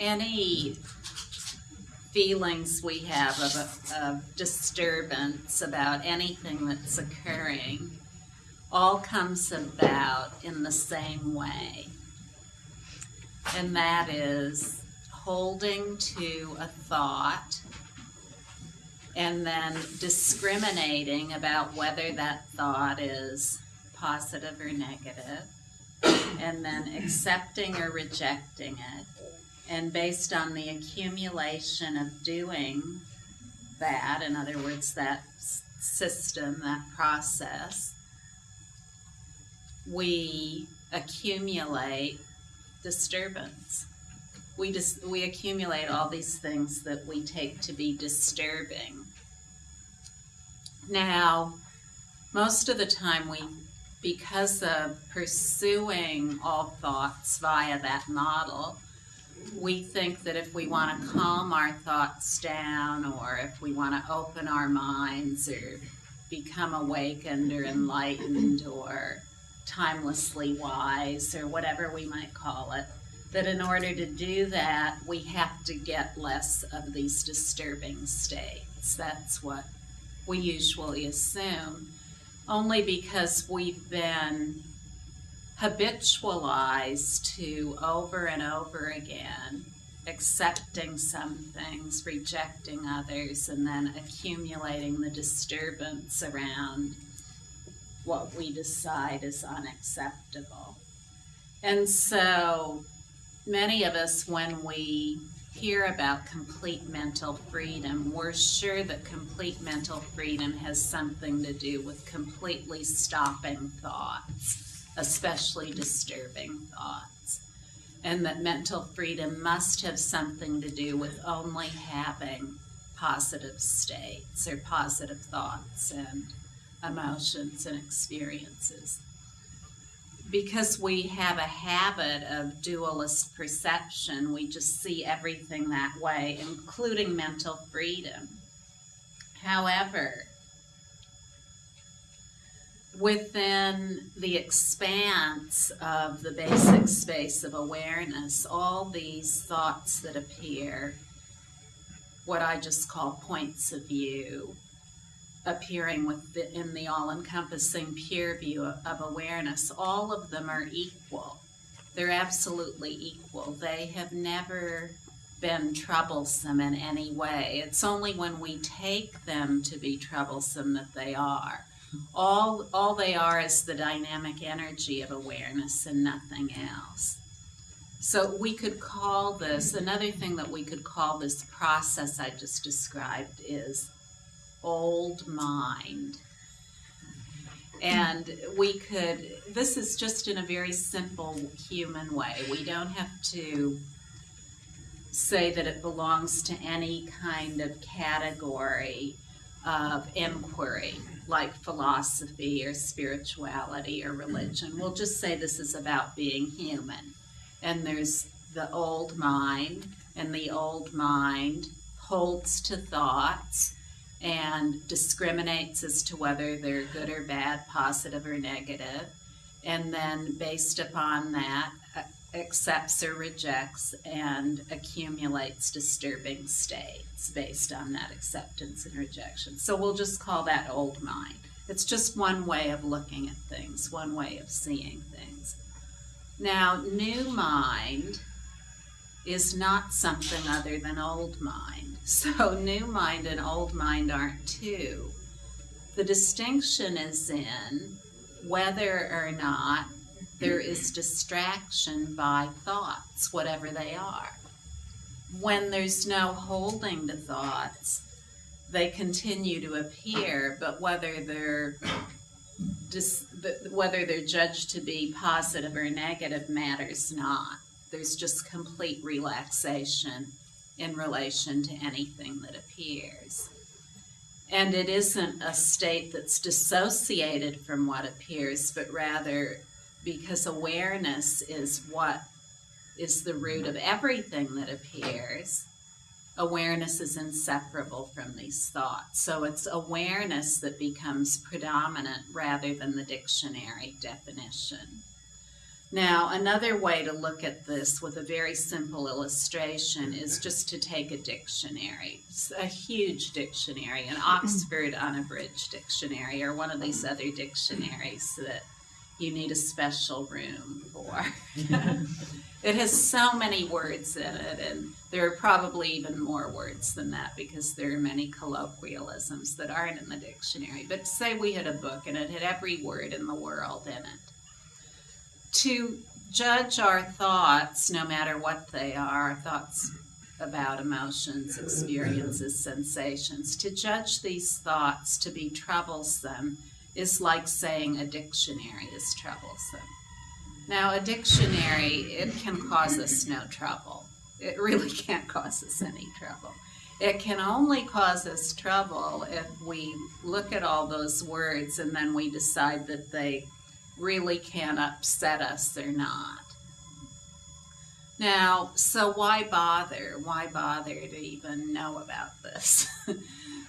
any feelings we have of disturbance about anything that's occurring all comes about in the same way. And that is holding to a thought and then discriminating about whether that thought is positive or negative, and then accepting or rejecting it. And based on the accumulation of doing that, in other words, that system, that process, we accumulate disturbance. We accumulate all these things that we take to be disturbing. Now, most of the time because of pursuing all thoughts via that model, we think that if we want to calm our thoughts down, or if we want to open our minds or become awakened or enlightened or timelessly wise or whatever we might call it, that in order to do that, we have to get less of these disturbing states. That's what we usually assume, only because we've been habitualized to over and over again accepting some things, rejecting others, and then accumulating the disturbance around what we decide is unacceptable. And so many of us, when we hear about complete mental freedom, we're sure that complete mental freedom has something to do with completely stopping thoughts, especially disturbing thoughts, and that mental freedom must have something to do with only having positive states or positive thoughts and emotions and experiences. Because we have a habit of dualist perception, we just see everything that way, including mental freedom. However, within the expanse of the basic space of awareness, all these thoughts that appear, what I just call points of view, appearing in the all-encompassing pure view of awareness, all of them are equal. They're absolutely equal. They have never been troublesome in any way. It's only when we take them to be troublesome that they are. All they are is the dynamic energy of awareness and nothing else. So we could call this, another thing that we could call this process I just described is old mind. And this is just in a very simple human way. We don't have to say that it belongs to any kind of category of inquiry, like philosophy or spirituality or religion. We'll just say this is about being human. And there's the old mind, and the old mind holds to thoughts and discriminates as to whether they're good or bad, positive or negative, and then based upon that accepts or rejects and accumulates disturbing states based on that acceptance and rejection. So we'll just call that old mind. It's just one way of looking at things, one way of seeing things. Now, new mind is not something other than old mind. So new mind and old mind aren't two. The distinction is in whether or not there is distraction by thoughts, whatever they are. When there's no holding to thoughts, they continue to appear, but whether they're judged to be positive or negative matters not. There's just complete relaxation in relation to anything that appears. And it isn't a state that's dissociated from what appears, but rather because awareness is what is the root of everything that appears, awareness is inseparable from these thoughts. So it's awareness that becomes predominant rather than the dictionary definition. Now, another way to look at this with a very simple illustration is just to take a dictionary. It's a huge dictionary, an Oxford Unabridged dictionary, or one of these other dictionaries that you need a special room for. It has so many words in it, and there are probably even more words than that because there are many colloquialisms that aren't in the dictionary. But say we had a book and it had every word in the world in it. To judge our thoughts, no matter what they are, thoughts about emotions, experiences, sensations, to judge these thoughts to be troublesome is like saying a dictionary is troublesome. Now, a dictionary, it can cause us no trouble. It really can't cause us any trouble. It can only cause us trouble if we look at all those words and then we decide that they really can upset us or not. Now, so why bother? Why bother to even know about this?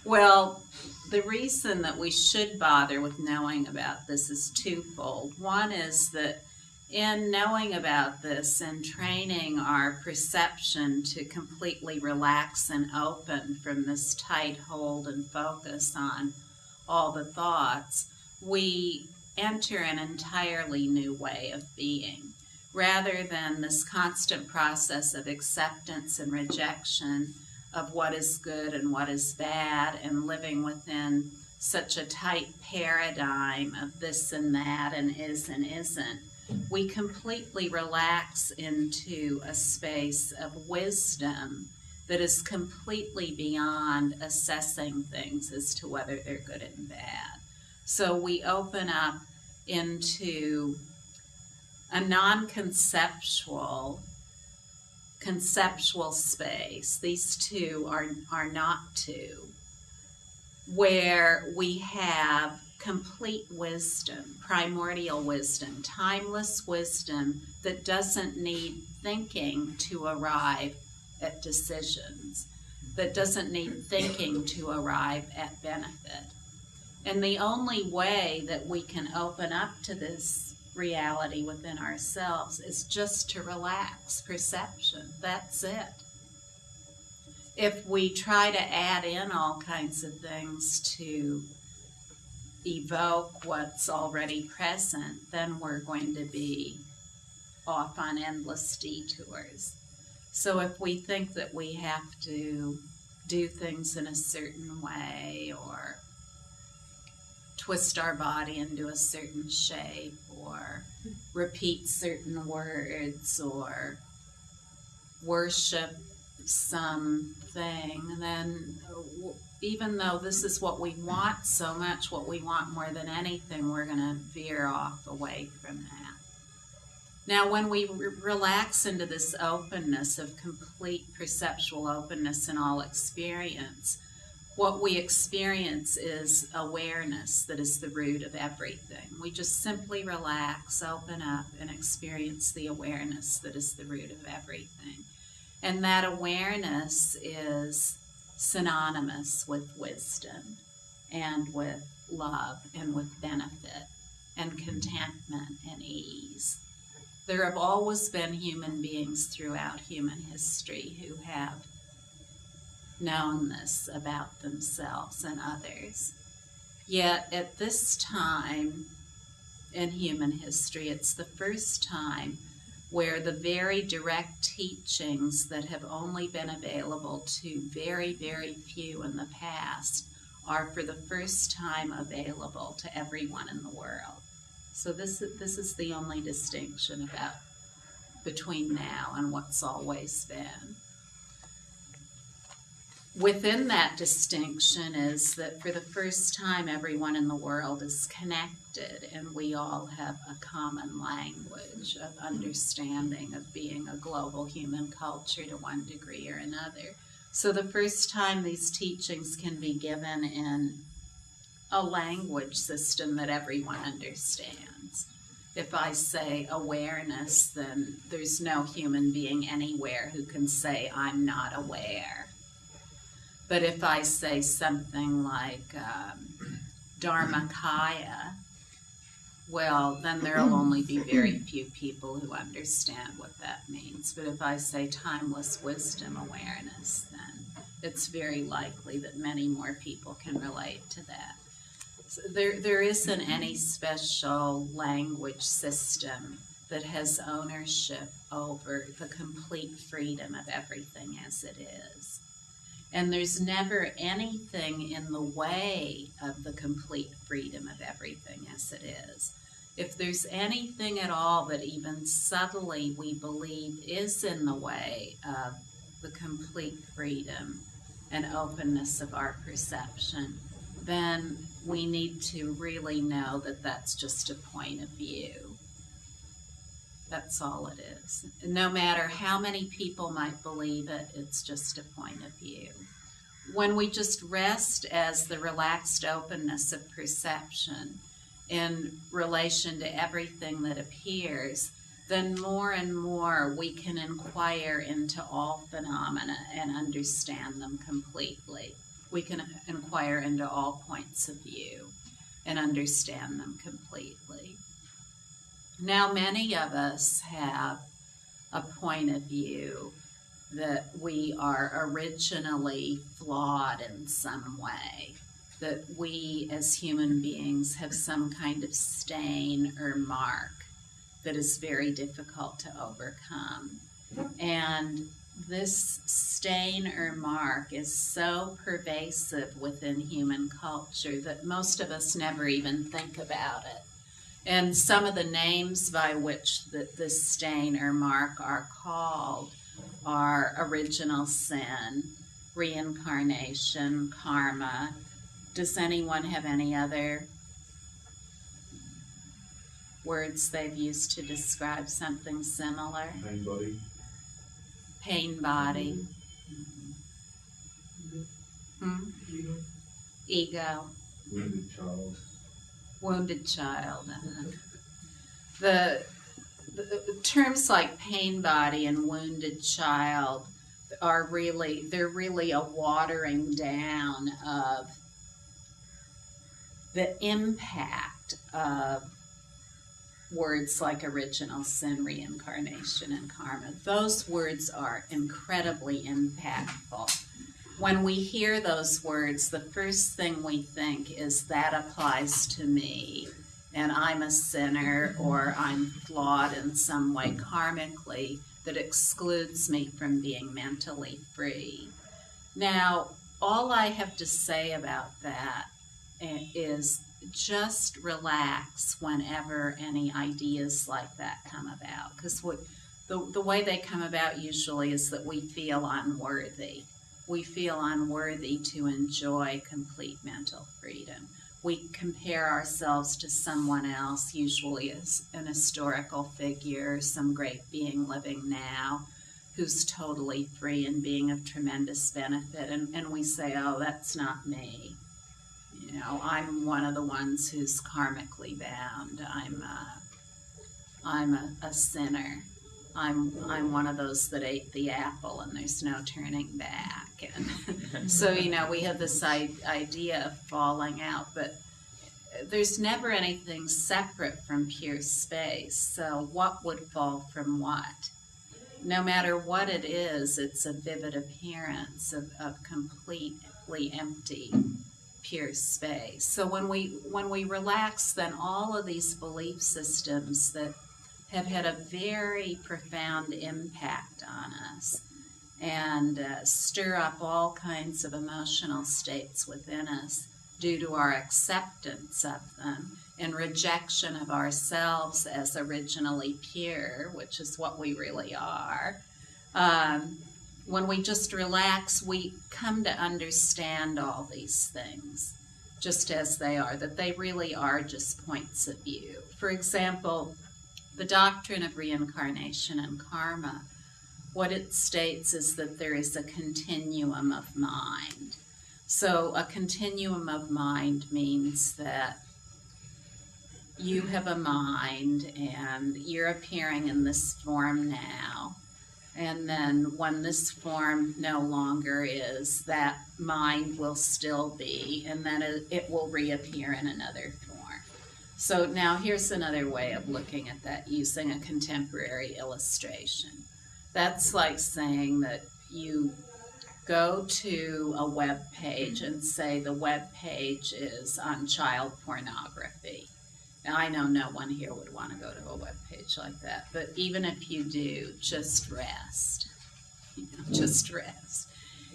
Well, the reason that we should bother with knowing about this is twofold. One is that in knowing about this and training our perception to completely relax and open from this tight hold and focus on all the thoughts, we enter an entirely new way of being. Rather than this constant process of acceptance and rejection of what is good and what is bad and living within such a tight paradigm of this and that and is and isn't, we completely relax into a space of wisdom that is completely beyond assessing things as to whether they're good and bad. So we open up into a non-conceptual, conceptual space. These two are not two, where we have complete wisdom, primordial wisdom, timeless wisdom that doesn't need thinking to arrive at decisions, that doesn't need thinking to arrive at benefit. And the only way that we can open up to this reality within ourselves is just to relax perception. That's it. If we try to add in all kinds of things to evoke what's already present, then we're going to be off on endless detours. So if we think that we have to do things in a certain way or twist our body into a certain shape or repeat certain words or worship something, then even though this is what we want so much, what we want more than anything, we're going to veer off away from that. Now, when we relax into this openness of complete perceptual openness in all experience, what we experience is awareness that is the root of everything. We just simply relax, open up, and experience the awareness that is the root of everything. And that awareness is synonymous with wisdom and with love and with benefit and contentment and ease. There have always been human beings throughout human history who have known this about themselves and others. Yet at this time in human history, it's the first time where the very direct teachings that have only been available to very, very few in the past are for the first time available to everyone in the world. So this is the only distinction between now and what's always been. Within that distinction is that for the first time everyone in the world is connected and we all have a common language of understanding of being a global human culture to one degree or another. So the first time these teachings can be given in a language system that everyone understands. If I say awareness, then there's no human being anywhere who can say I'm not aware. But if I say something like Dharmakaya, well, then there'll only be very few people who understand what that means. But if I say timeless wisdom awareness, then it's very likely that many more people can relate to that. So there isn't any special language system that has ownership over the complete freedom of everything as it is. And there's never anything in the way of the complete freedom of everything as it is. If there's anything at all that even subtly we believe is in the way of the complete freedom and openness of our perception, then we need to really know that that's just a point of view. That's all it is. No matter how many people might believe it, it's just a point of view. When we just rest as the relaxed openness of perception in relation to everything that appears, then more and more we can inquire into all phenomena and understand them completely. We can inquire into all points of view and understand them completely. Now, many of us have a point of view that we are originally flawed in some way, that we as human beings have some kind of stain or mark that is very difficult to overcome. And this stain or mark is so pervasive within human culture that most of us never even think about it. And some of the names by which this stain or mark are called are original sin, reincarnation, karma. Does anyone have any other words they've used to describe something similar? Pain body. Pain body. Ego. Wounded child. Wounded child. The terms like pain body and wounded child are they're really a watering down of the impact of words like original sin, reincarnation, and karma. Those words are incredibly impactful. When we hear those words, the first thing we think is that applies to me, and I'm a sinner, or I'm flawed in some way karmically that excludes me from being mentally free. Now, all I have to say about that is just relax whenever any ideas like that come about, because the way they come about usually is that we feel unworthy. We feel unworthy to enjoy complete mental freedom. We compare ourselves to someone else, usually as an historical figure, some great being living now, who's totally free and being of tremendous benefit, and we say, oh, that's not me. You know, I'm one of the ones who's karmically bound. I'm a sinner. I'm one of those that ate the apple and there's no turning back. And so, you know, we have this idea of falling out, but there's never anything separate from pure space. So what would fall from what? No matter what it is, it's a vivid appearance of completely empty, pure space. So when we relax, then all of these belief systems that have had a very profound impact on us and stir up all kinds of emotional states within us due to our acceptance of them and rejection of ourselves as originally pure, which is what we really are. When we just relax, we come to understand all these things just as they are, that they really are just points of view. For example, the doctrine of reincarnation and karma, what it states is that there is a continuum of mind. So a continuum of mind means that you have a mind and you're appearing in this form now. And then when this form no longer is, that mind will still be, and then it will reappear in another form. So now here's another way of looking at that using a contemporary illustration. That's like saying that you go to a web page and say the web page is on child pornography. Now, I know no one here would want to go to a web page like that, but even if you do, just rest. Just rest.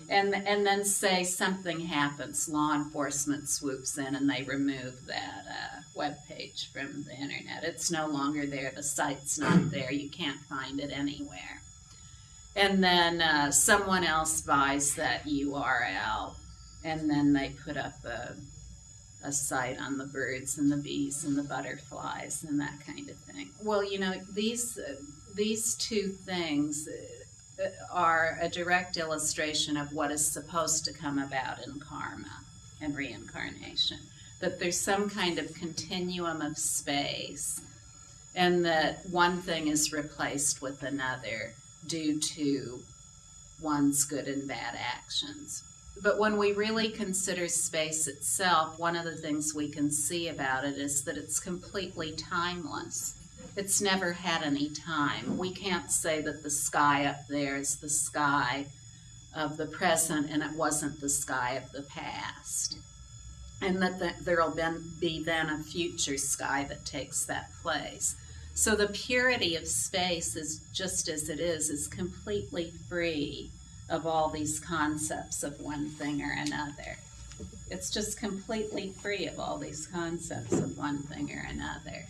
And then say something happens, law enforcement swoops in and they remove that web page from the internet. It's no longer there, the site's not there, you can't find it anywhere. And then someone else buys that URL, and then they put up a site on the birds and the bees and the butterflies and that kind of thing. Well, you know, these two things are a direct illustration of what is supposed to come about in karma and reincarnation. That there's some kind of continuum of space, and that one thing is replaced with another due to one's good and bad actions. But when we really consider space itself, one of the things we can see about it is that it's completely timeless. It's never had any time. We can't say that the sky up there is the sky of the present and it wasn't the sky of the past. And that there'll be then a future sky that takes that place. So the purity of space is just as it is completely free of all these concepts of one thing or another. It's just completely free of all these concepts of one thing or another.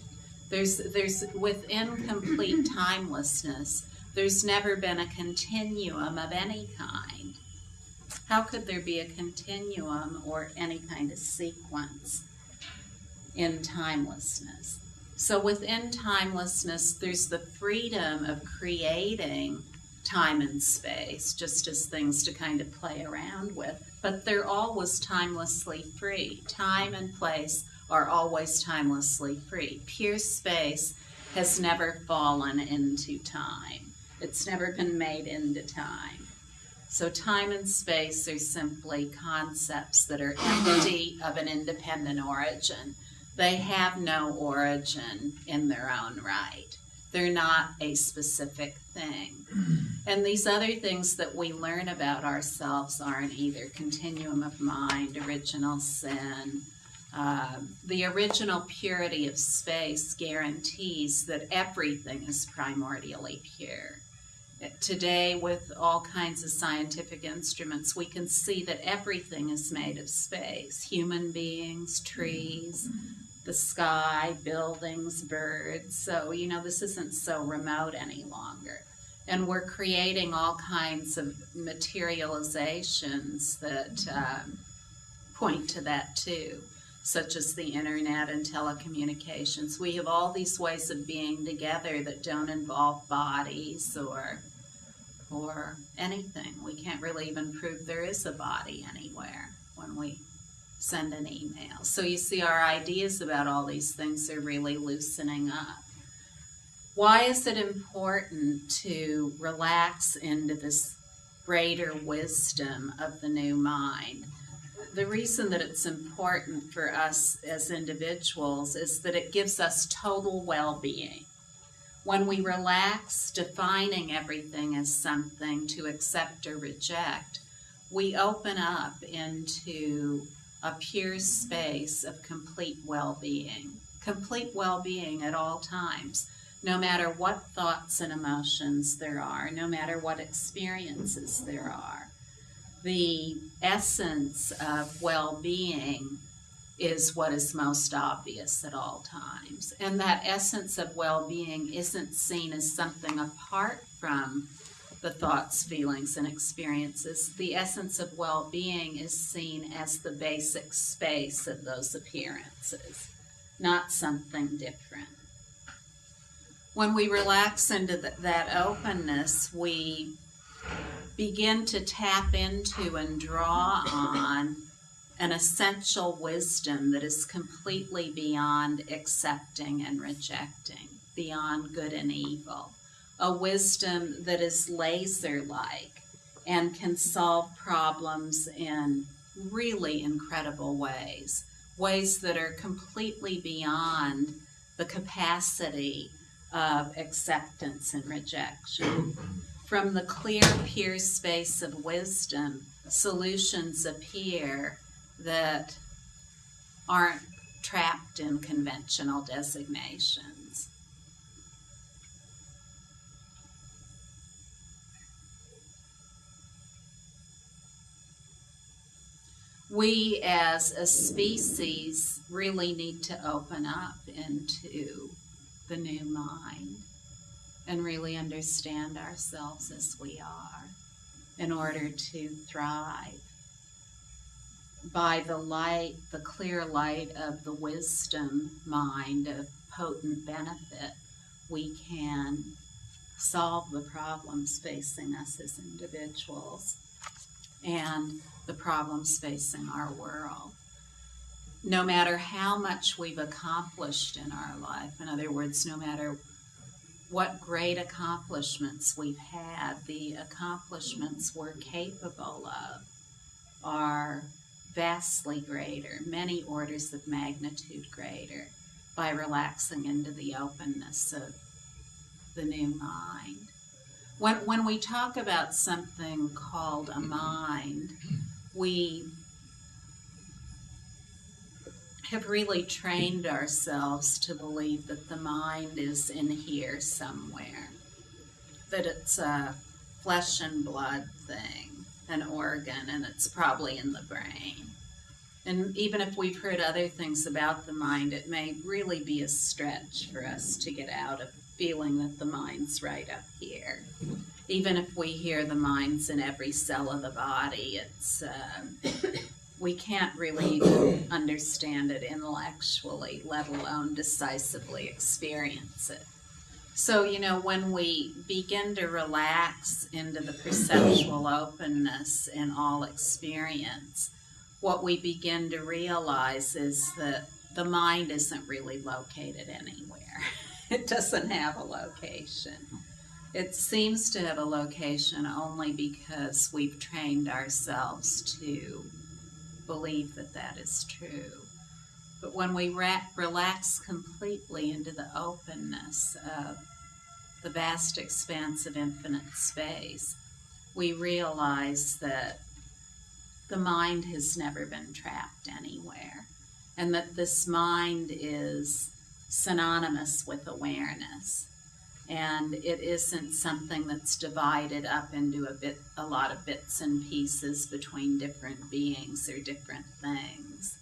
There's within complete timelessness, there's never been a continuum of any kind. How could there be a continuum or any kind of sequence in timelessness? So within timelessness, there's the freedom of creating time and space, just as things to kind of play around with, but they're always timelessly free. Time and place are always timelessly free. Pure space has never fallen into time. It's never been made into time. So time and space are simply concepts that are empty of an independent origin. They have no origin in their own right. They're not a specific thing. And these other things that we learn about ourselves aren't either continuum of mind, original sin. The original purity of space guarantees that everything is primordially pure. Today, with all kinds of scientific instruments, we can see that everything is made of space. Human beings, trees, the sky, buildings, birds. So, you know, this isn't so remote any longer. And we're creating all kinds of materializations that point to that too, such as the internet and telecommunications. We have all these ways of being together that don't involve bodies or anything. We can't really even prove there is a body anywhere when we send an email. So you see, our ideas about all these things are really loosening up. Why is it important to relax into this greater wisdom of the new mind? The reason that it's important for us as individuals is that it gives us total well-being. When we relax defining everything as something to accept or reject, we open up into a pure space of complete well-being at all times, no matter what thoughts and emotions there are, no matter what experiences there are. The essence of well-being is what is most obvious at all times. And that essence of well-being isn't seen as something apart from the thoughts, feelings, and experiences. The essence of well-being is seen as the basic space of those appearances, not something different. When we relax into that openness, we begin to tap into and draw on an essential wisdom that is completely beyond accepting and rejecting, beyond good and evil. A wisdom that is laser-like and can solve problems in really incredible ways. ways that are completely beyond the capacity of acceptance and rejection. From the clear, pure space of wisdom, solutions appear that aren't trapped in conventional designations. We as a species really need to open up into the new mind and really understand ourselves as we are in order to thrive. By the light, the clear light of the wisdom mind of potent benefit, we can solve the problems facing us as individuals and the problems facing our world. No matter how much we've accomplished in our life, in other words, no matter what great accomplishments we've had, the accomplishments we're capable of are vastly greater, many orders of magnitude greater, by relaxing into the openness of the new mind. When we talk about something called a mind, we have really trained ourselves to believe that the mind is in here somewhere, that it's a flesh and blood thing, an organ, and it's probably in the brain. And even if we've heard other things about the mind, it may really be a stretch for us to get out of feeling that the mind's right up here. Even if we hear the mind's in every cell of the body, it's we can't really even understand it intellectually, let alone decisively experience it. So, you know, when we begin to relax into the perceptual openness in all experience, what we begin to realize is that the mind isn't really located anywhere. It doesn't have a location. It seems to have a location only because we've trained ourselves to believe that that is true. But when we relax completely into the openness of the vast expanse of infinite space, we realize that the mind has never been trapped anywhere, and that this mind is synonymous with awareness. And it isn't something that's divided up into a lot of bits and pieces between different beings or different things.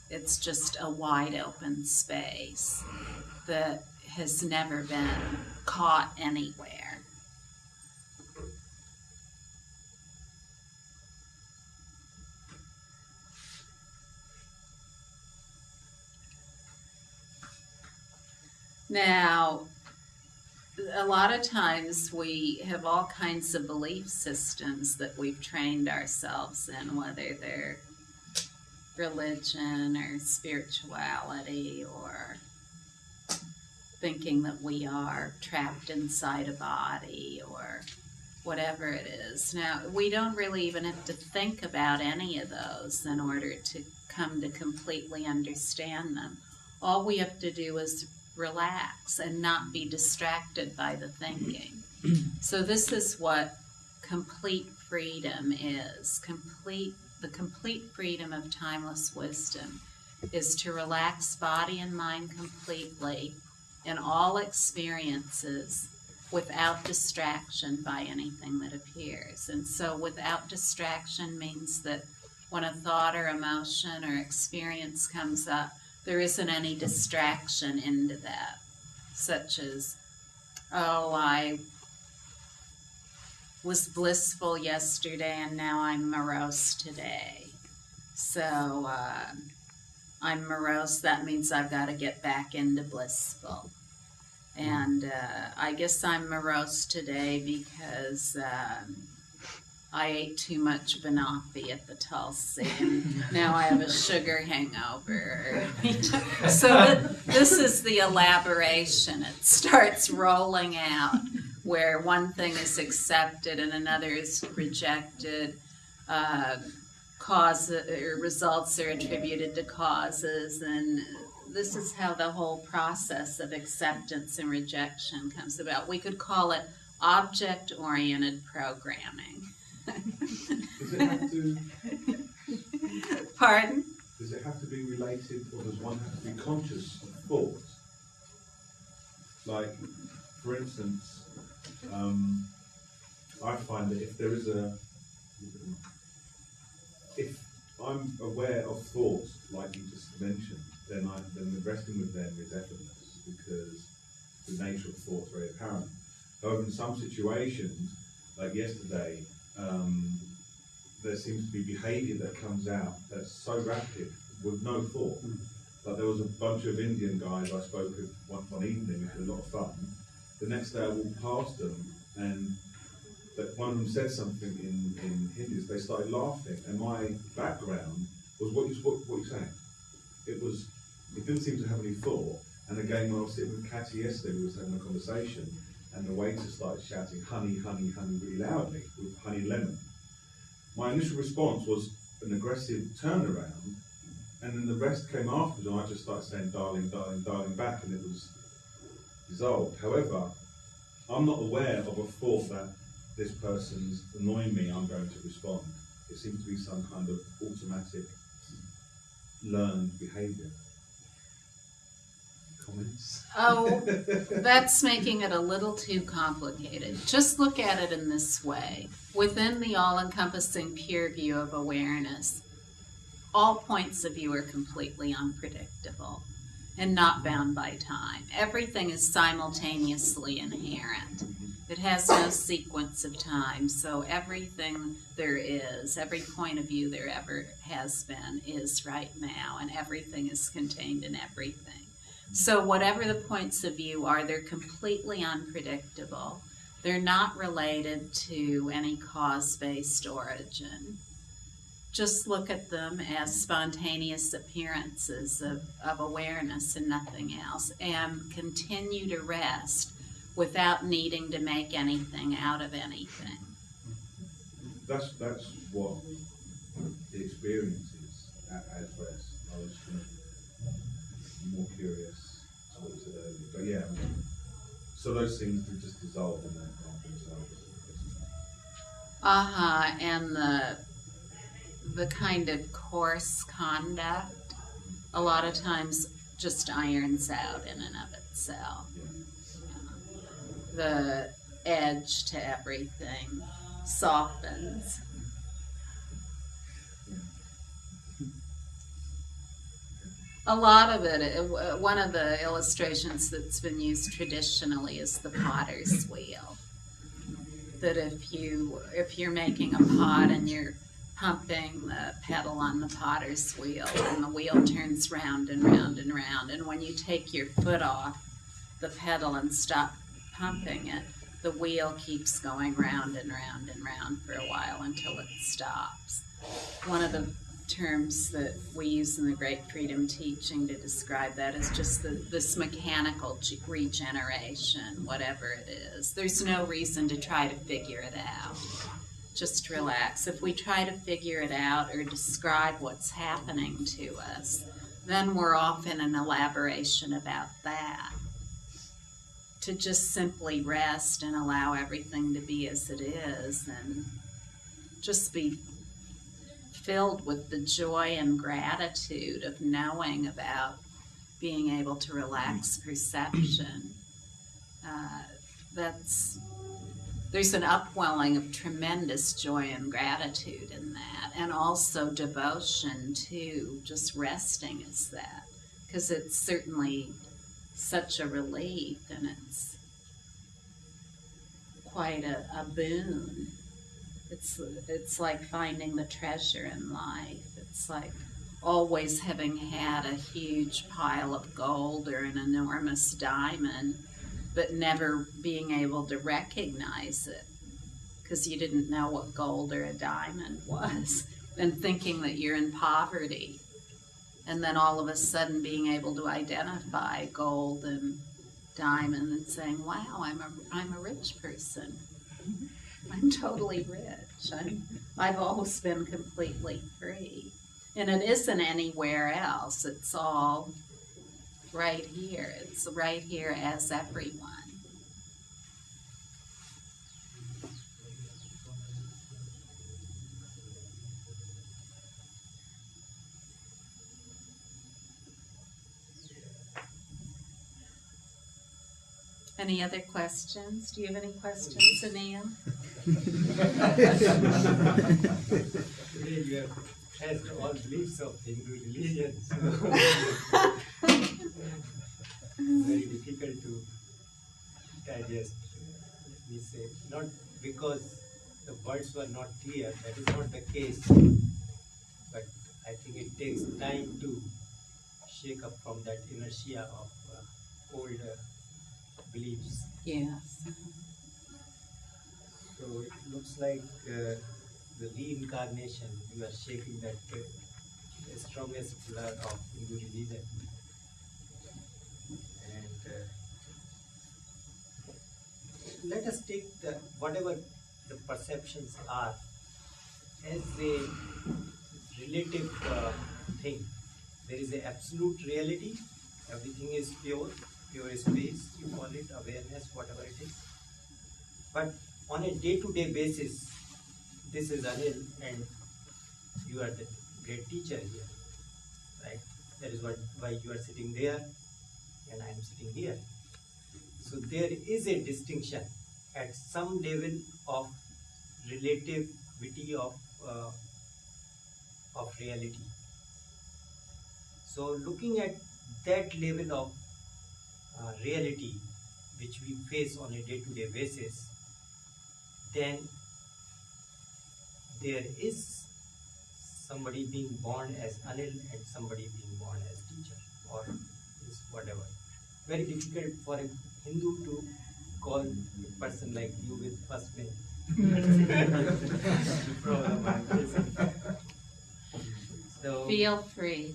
It's just a wide open space that has never been caught anywhere. Now, a lot of times we have all kinds of belief systems that we've trained ourselves in, whether they're religion or spirituality or thinking that we are trapped inside a body or whatever it is. Now, we don't really even have to think about any of those in order to come to completely understand them. All we have to do is relax and not be distracted by the thinking. So this is what complete freedom is. The complete freedom of timeless wisdom is to relax body and mind completely in all experiences without distraction by anything that appears. And so without distraction means that when a thought or emotion or experience comes up, there isn't any distraction into that, such as, oh, I was blissful yesterday and now I'm morose today. So I'm morose, that means I've got to get back into blissful. And I guess I'm morose today because I ate too much banoffee at the Tulsi, and now I have a sugar hangover. So this is the elaboration. It starts rolling out where one thing is accepted and another is rejected. cause or results are attributed to causes, and this is how the whole process of acceptance and rejection comes about. We could call it object-oriented programming. Does it have to? Pardon? Does it have to be related, or does one have to be conscious of thought? Like, for instance, I find that if I'm aware of thoughts, like you just mentioned, then the resting with them is effortless, because the nature of thought is very apparent. However, in some situations, like yesterday, there seems to be behaviour that comes out that's so rapid with no thought. Like there was a bunch of Indian guys I spoke with one evening, which was a lot of fun. The next day I walked past them, and one of them said something in Hindi. They started laughing, and my background was what you're saying. It didn't seem to have any thought. And again, when I was sitting with Catty yesterday, we was having a conversation, and the waiter started shouting honey, honey, honey really loudly with honey lemon. My initial response was an aggressive turnaround, and then the rest came afterwards, and I just started saying darling, darling, darling back, and it was dissolved. However, I'm not aware of a thought that this person's annoying me, I'm going to respond. It seems to be some kind of automatic learned behaviour. Comments? Oh, that's making it a little too complicated. Just look at it in this way. Within the all-encompassing pure view of awareness, all points of view are completely unpredictable and not bound by time. Everything is simultaneously inherent. It has no sequence of time, so everything there is, every point of view there ever has been, is right now, and everything is contained in everything. So whatever the points of view are, they're completely unpredictable. They're not related to any cause-based origin. Just look at them as spontaneous appearances of awareness and nothing else, and continue to rest without needing to make anything out of anything. That's what the experience is as rest. I was kind of more curious to what you said earlier. But yeah, so those things do just dissolve in that themselves. And the kind of coarse conduct a lot of times just irons out in and of itself. Yeah. The edge to everything softens. A lot of it, one of the illustrations that's been used traditionally is the potter's wheel. That if you're making a pot and you're pumping the pedal on the potter's wheel, and the wheel turns round and round and round, and when you take your foot off the pedal and stop pumping it, the wheel keeps going round and round and round for a while until it stops. One of the terms that we use in the Great Freedom Teaching to describe that is just this mechanical regeneration, whatever it is. There's no reason to try to figure it out. Just relax. If we try to figure it out or describe what's happening to us, then we're off in an elaboration about that. To just simply rest and allow everything to be as it is, and just be filled with the joy and gratitude of knowing about being able to relax perception. There's an upwelling of tremendous joy and gratitude in that, and also devotion to just resting is that, because it's certainly such a relief, and it's quite a boon. It's like finding the treasure in life. It's like always having had a huge pile of gold or an enormous diamond, but never being able to recognize it because you didn't know what gold or a diamond was, and thinking that you're in poverty. And then all of a sudden being able to identify gold and diamond and saying, wow, I'm a rich person. I'm totally rich. I've always been completely free. And it isn't anywhere else. It's all right here. It's right here as everyone. Any other questions? Do you have any questions, Anil? Today you have tested all beliefs of Hindu religion, so very difficult to digest. We say, not because the words were not clear, that is not the case, but I think it takes time to shake up from that inertia of old beliefs. Yes. So it looks like the reincarnation, you are shaking that the strongest pillar of Hindu religion. And let us take whatever the perceptions are as a relative thing. There is an absolute reality, everything is pure space, you call it awareness, whatever it is. But on a day-to-day basis, this is Anil and you are the great teacher here, right? That is why you are sitting there and I am sitting here. So there is a distinction at some level of relativity of reality. So looking at that level of reality which we face on a day-to-day basis, then there is somebody being born as Anil and somebody being born as teacher or is whatever. Very difficult for a Hindu to call a person like you with first name. So, feel free.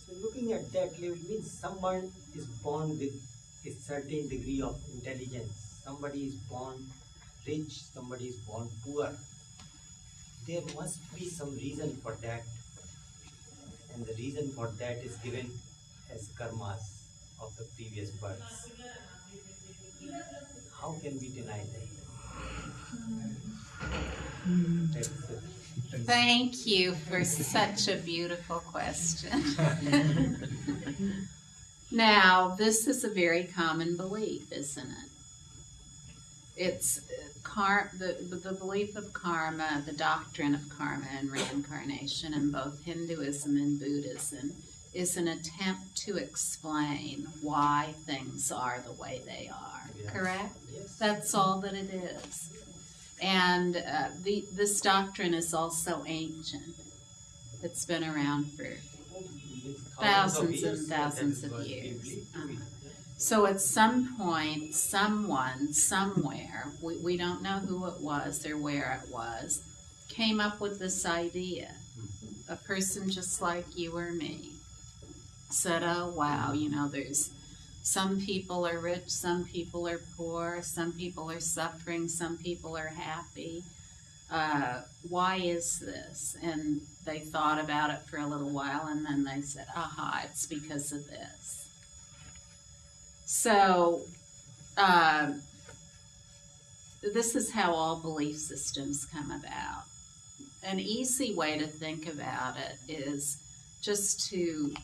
So looking at that level means someone is born with a certain degree of intelligence. Somebody is born rich, somebody is born poor. There must be some reason for that. And the reason for that is given as karmas of the previous births. How can we deny that? Thank you for such a beautiful question. Now, this is a very common belief, isn't it? It's the belief of karma, the doctrine of karma and reincarnation in both Hinduism and Buddhism is an attempt to explain why things are the way they are, yes. Correct? Yes. That's all that it is. And this doctrine is also ancient. It's been around for thousands and thousands of years. So at some point, someone, somewhere, we don't know who it was or where it was, came up with this idea. A person just like you or me said, oh wow, there's some people are rich, some people are poor, some people are suffering, some people are happy. Why is this? And they thought about it for a little while and then they said, aha, it's because of this. So, this is how all belief systems come about. An easy way to think about it is just to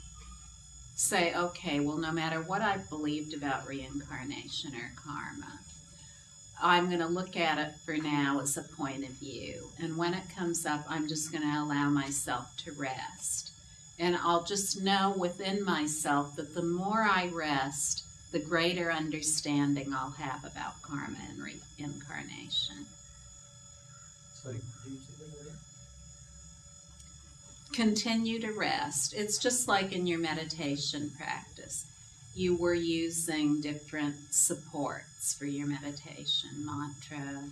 say, okay, well, no matter what I've believed about reincarnation or karma, I'm going to look at it for now as a point of view. And when it comes up, I'm just going to allow myself to rest. And I'll just know within myself that the more I rest, the greater understanding I'll have about karma and reincarnation. Sorry, could you say that again? Continue to rest. It's just like in your meditation practice. You were using different supports for your meditation, mantra,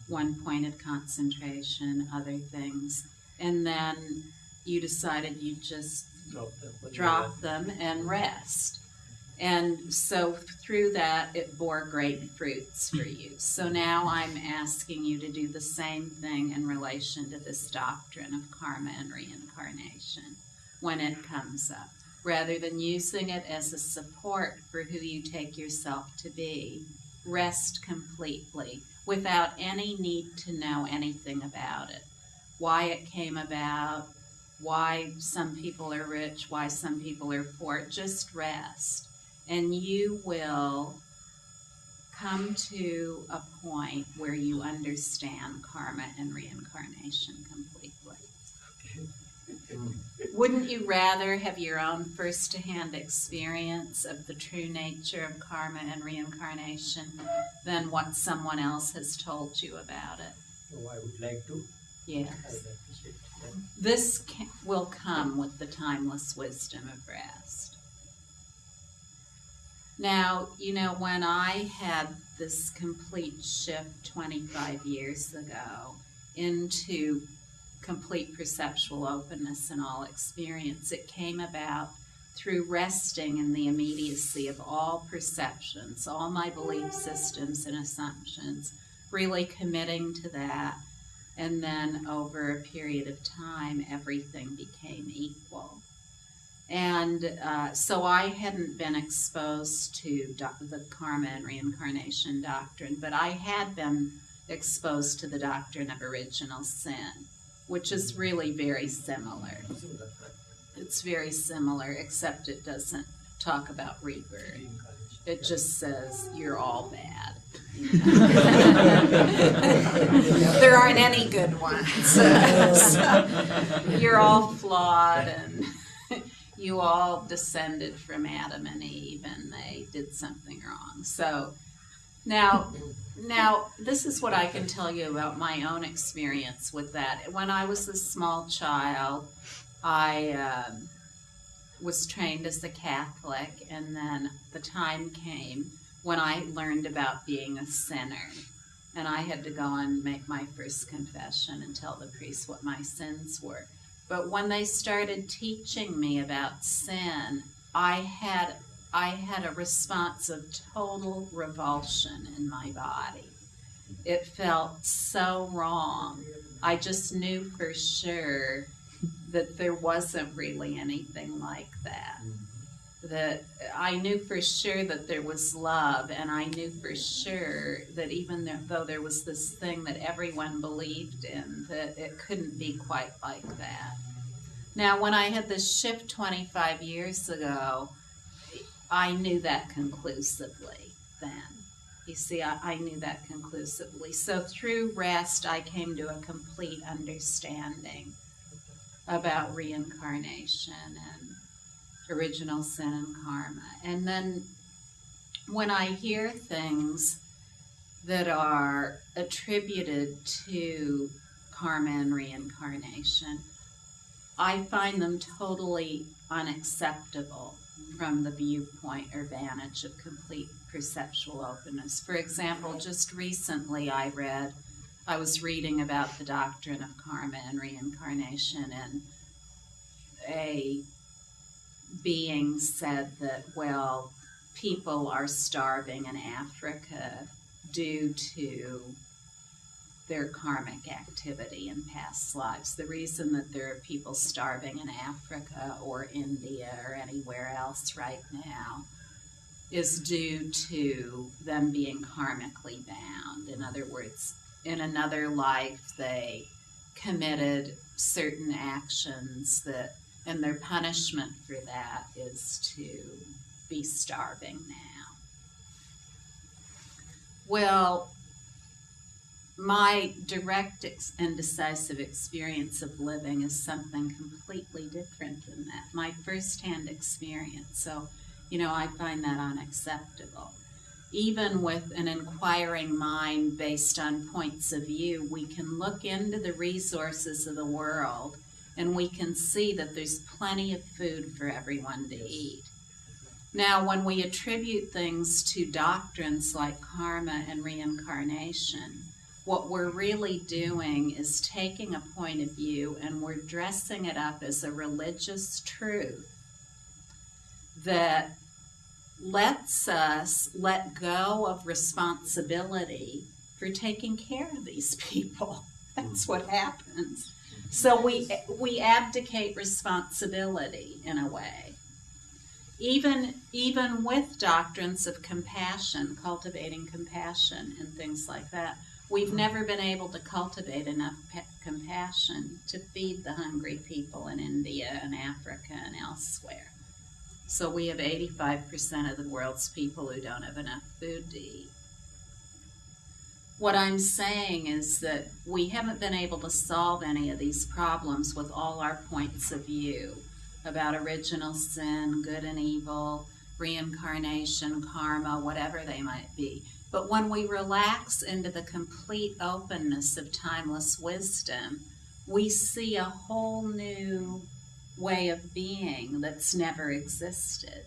one-pointed concentration, other things. And then you decided you just drop them and rest. And so through that, it bore great fruits for you. So now I'm asking you to do the same thing in relation to this doctrine of karma and reincarnation when it comes up. Rather than using it as a support for who you take yourself to be, rest completely without any need to know anything about it. Why it came about, why some people are rich, why some people are poor. Just rest. And you will come to a point where you understand karma and reincarnation completely. Wouldn't you rather have your own first-hand experience of the true nature of karma and reincarnation than what someone else has told you about it? Oh, I would like to. Yes. I would appreciate that. This will come with the timeless wisdom of rest. Now, you know, when I had this complete shift 25 years ago into complete perceptual openness in all experience, it came about through resting in the immediacy of all perceptions, all my belief systems and assumptions, really committing to that. And then over a period of time, everything became equal. And so I hadn't been exposed to the karma and reincarnation doctrine, but I had been exposed to the doctrine of original sin, which is really very similar. It's very similar, except it doesn't talk about rebirth. It just says you're all bad. There aren't any good ones. So you're all flawed, and you all descended from Adam and Eve, and they did something wrong. So now this is what I can tell you about my own experience with that. When I was a small child, I was trained as a Catholic, and then the time came when I learned about being a sinner, and I had to go and make my first confession and tell the priest what my sins were. But when they started teaching me about sin, I had a response of total revulsion in my body. It felt so wrong. I just knew for sure that there wasn't really anything like that. That I knew for sure that there was love, and I knew for sure that even though there was this thing that everyone believed in, that it couldn't be quite like that. Now, when I had this shift 25 years ago, I knew that conclusively then. You see, I knew that conclusively. So through rest, I came to a complete understanding about reincarnation and original sin and karma. And then when I hear things that are attributed to karma and reincarnation, I find them totally unacceptable from the viewpoint or vantage of complete perceptual openness. For example, just recently I was reading about the doctrine of karma and reincarnation, and a being said that, well, people are starving in Africa due to their karmic activity in past lives. The reason that there are people starving in Africa or India or anywhere else right now is due to them being karmically bound. In other words, in another life they committed certain actions and their punishment for that is to be starving now. Well, my direct and decisive experience of living is something completely different than that. My first-hand experience. So, I find that unacceptable. Even with an inquiring mind based on points of view, we can look into the resources of the world and we can see that there's plenty of food for everyone to eat. Now, when we attribute things to doctrines like karma and reincarnation, what we're really doing is taking a point of view and we're dressing it up as a religious truth that lets us let go of responsibility for taking care of these people. That's what happens. So we abdicate responsibility in a way. Even with doctrines of compassion, cultivating compassion and things like that, we've never been able to cultivate enough compassion to feed the hungry people in India and Africa and elsewhere. So we have 85% of the world's people who don't have enough food to eat. What I'm saying is that we haven't been able to solve any of these problems with all our points of view about original sin, good and evil, reincarnation, karma, whatever they might be. But when we relax into the complete openness of timeless wisdom, we see a whole new way of being that's never existed.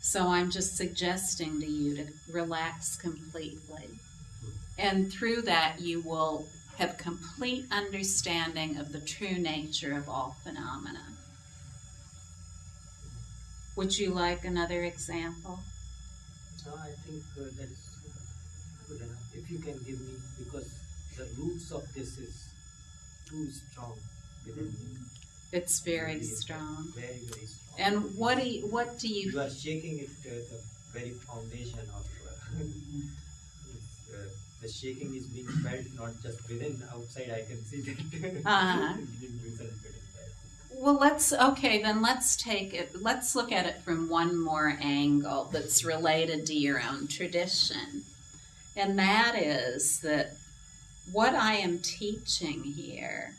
So I'm just suggesting to you to relax completely. And through that, you will have complete understanding of the true nature of all phenomena. Would you like another example? No, I think that is good enough. If you can give me, because the roots of this is too strong within me. It's very strong. Very, very strong. And what do you? You are shaking it, the very foundation of. The shaking is being felt not just within, outside. I can see that. Well, let's take it. Let's look at it from one more angle that's related to your own tradition, and that is that what I am teaching here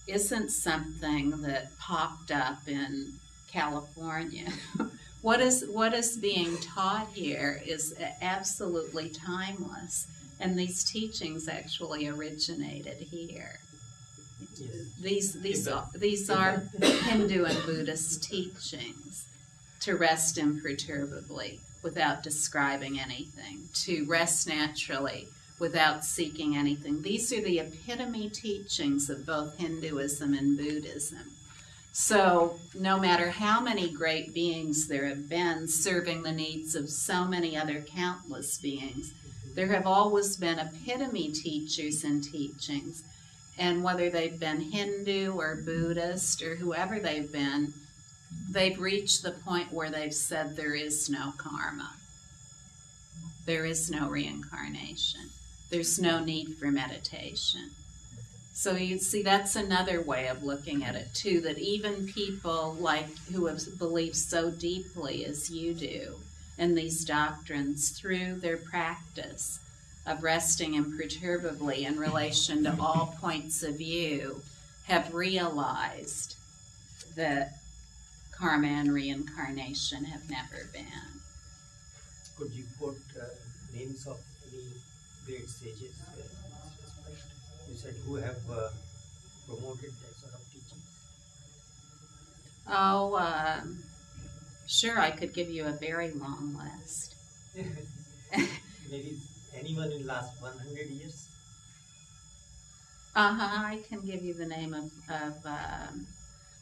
isn't something that popped up in California. What is being taught here is absolutely timeless, and these teachings actually originated here. These are Hindu and Buddhist teachings: to rest imperturbably without describing anything, to rest naturally without seeking anything. These are the epitome teachings of both Hinduism and Buddhism. So no matter how many great beings there have been serving the needs of so many other countless beings, there have always been epitome teachers and teachings. And whether they've been Hindu or Buddhist or whoever they've been, they've reached the point where they've said there is no karma. There is no reincarnation. There's no need for meditation. So you see, that's another way of looking at it too, that even people who have believed so deeply as you do in these doctrines, through their practice of resting imperturbably in relation to all points of view, have realized that karma and reincarnation have never been. Could you quote names of any great sages in this respect? You said who have promoted that sort of teaching? Oh, sure, I could give you a very long list. Maybe anyone in the last 100 years? I can give you the name of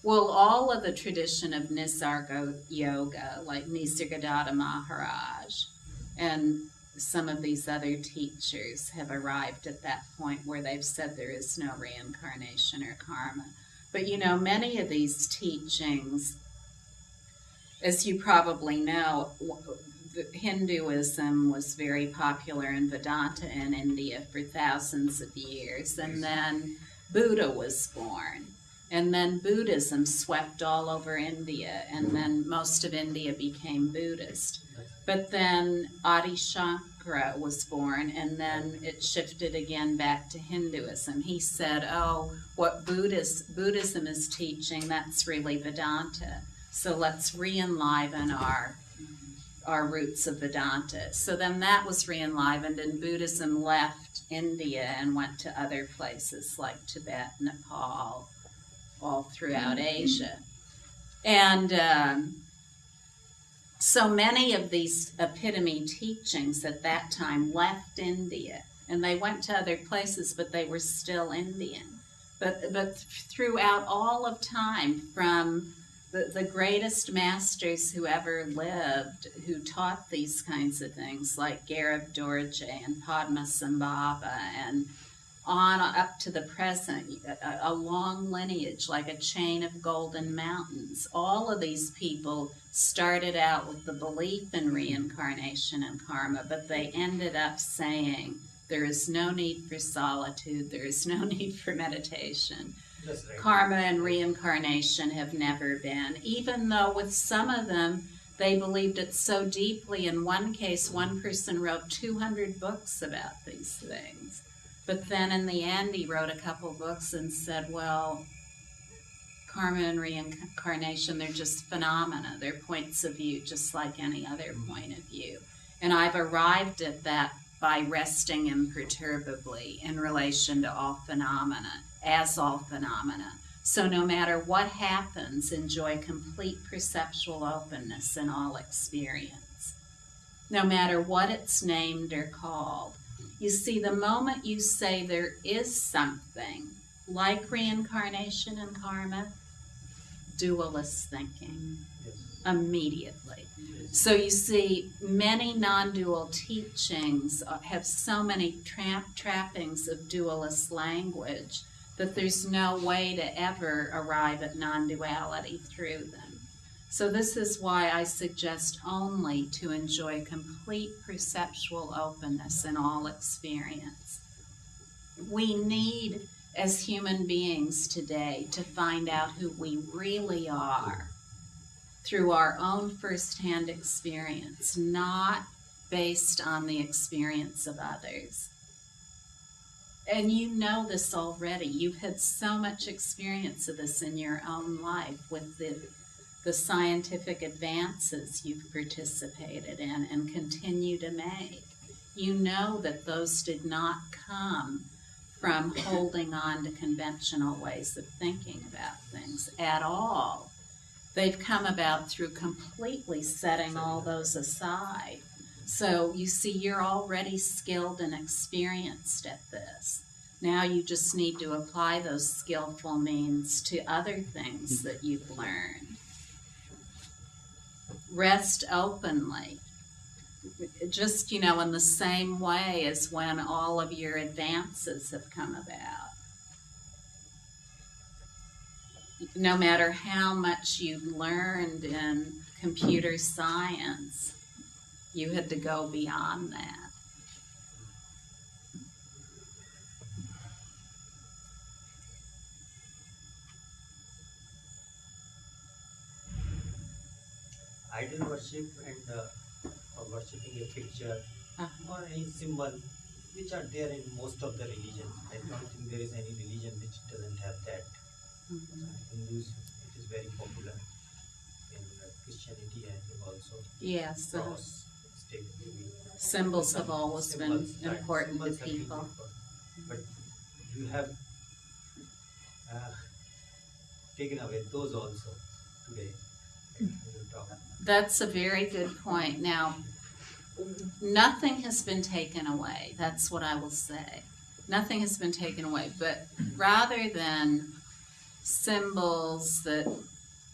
all of the tradition of Nisarga Yoga, like Nisargadatta Maharaj, and some of these other teachers have arrived at that point where they've said there is no reincarnation or karma. But many of these teachings, as you probably know, Hinduism was very popular in Vedanta in India for thousands of years, and then Buddha was born, and then Buddhism swept all over India, and then most of India became Buddhist. But then Adi Shankara was born, and then it shifted again back to Hinduism. He said, what Buddhism is teaching, that's really Vedanta. So let's re-enliven our roots of Vedanta. So then that was re-enlivened, and Buddhism left India and went to other places like Tibet, Nepal, all throughout Asia. And so many of these epitome teachings at that time left India, and they went to other places, but they were still Indian. But throughout all of time, from the greatest masters who ever lived, who taught these kinds of things, like Garib Dorje and Padmasambhava, and on up to the present, a long lineage, like a chain of golden mountains. All of these people started out with the belief in reincarnation and karma, but they ended up saying, there is no need for solitude, there is no need for meditation. That's right. Karma and reincarnation have never been, even though with some of them, they believed it so deeply. In one case, one person wrote 200 books about these things. But then in the end, he wrote a couple books and said, well, karma and reincarnation, they're just phenomena. They're points of view, just like any other point of view. And I've arrived at that by resting imperturbably in relation to all phenomena, as all phenomena. So no matter what happens, enjoy complete perceptual openness in all experience, no matter what it's named or called. You see, the moment you say there is something like reincarnation and karma, dualist thinking, immediately. So you see, many non-dual teachings have so many trappings of dualist language that there's no way to ever arrive at non-duality through them. So this is why I suggest only to enjoy complete perceptual openness in all experience. We need, as human beings today, to find out who we really are through our own first-hand experience, not based on the experience of others. And you know this already. You've had so much experience of this in your own life with the scientific advances you've participated in and continue to make. You know that those did not come from holding on to conventional ways of thinking about things at all. They've come about through completely setting all those aside. So you see, you're already skilled and experienced at this. Now you just need to apply those skillful means to other things that you've learned. Rest openly. Just, in the same way as when all of your advances have come about. No matter how much you've learned in computer science, you had to go beyond that. Idol worship and worshipping a picture or any symbol which are there in most of the religions. I don't think there is any religion which doesn't have that. Hindus, it is very popular. In Christianity, I think also. Yes. Cross, symbols have always been important to people. But you have taken away those also today. That's a very good point. Now, nothing has been taken away. That's what I will say. Nothing has been taken away. But rather than symbols that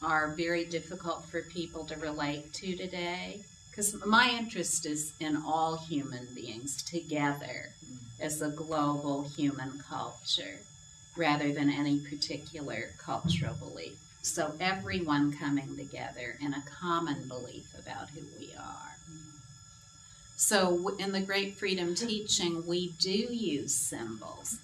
are very difficult for people to relate to today, because my interest is in all human beings together as a global human culture, rather than any particular cultural belief. So everyone coming together in a common belief about who we are. So in the Great Freedom Teaching, we do use symbols,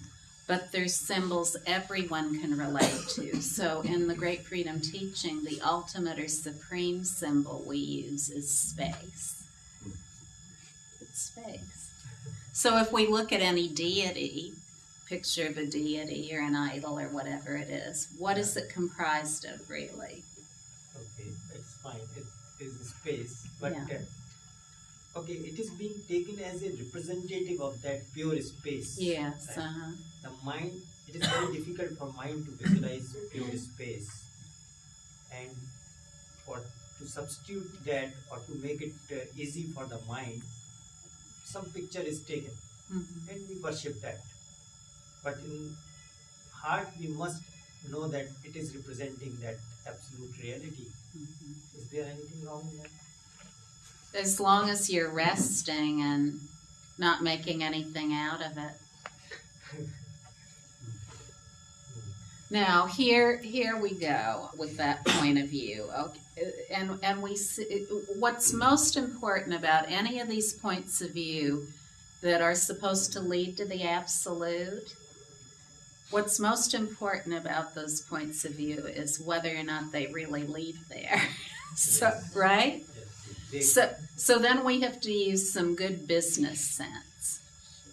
but there's symbols everyone can relate to. So in the Great Freedom Teaching, the ultimate or supreme symbol we use is space. It's space. So if we look at any deity, picture of a deity or an idol or whatever it is, what is it comprised of really? Okay, that's fine. It is space, but Yeah. Okay, it is being taken as a representative of that pure space. Yes. Right? The mind, it is very difficult for mind to visualize pure space, and to substitute that or to make it easy for the mind, some picture is taken, and we worship that. But in heart, we must know that it is representing that absolute reality. Mhm. Is there anything wrong in that? As long as you're resting and not making anything out of it. Now, here we go with that point of view. Okay. And we see, what's most important about any of these points of view that are supposed to lead to the absolute, what's most important about those points of view is whether or not they really lead there. So, Yes. right? Yes. So then we have to use some good business sense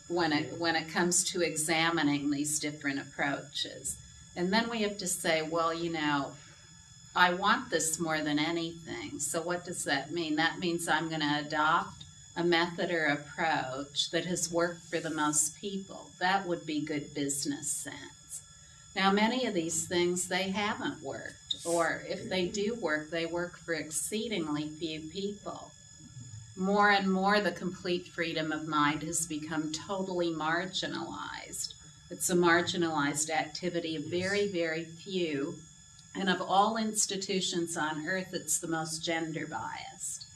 when it comes to examining these different approaches. And then we have to say, well, I want this more than anything. So what does that mean? That means I'm going to adopt a method or approach that has worked for the most people. That would be good business sense. Now, many of these things, they haven't worked. Or if they do work, they work for exceedingly few people. More and more, the complete freedom of mind has become totally marginalized. It's a marginalized activity of very, very few. And of all institutions on earth, it's the most gender biased.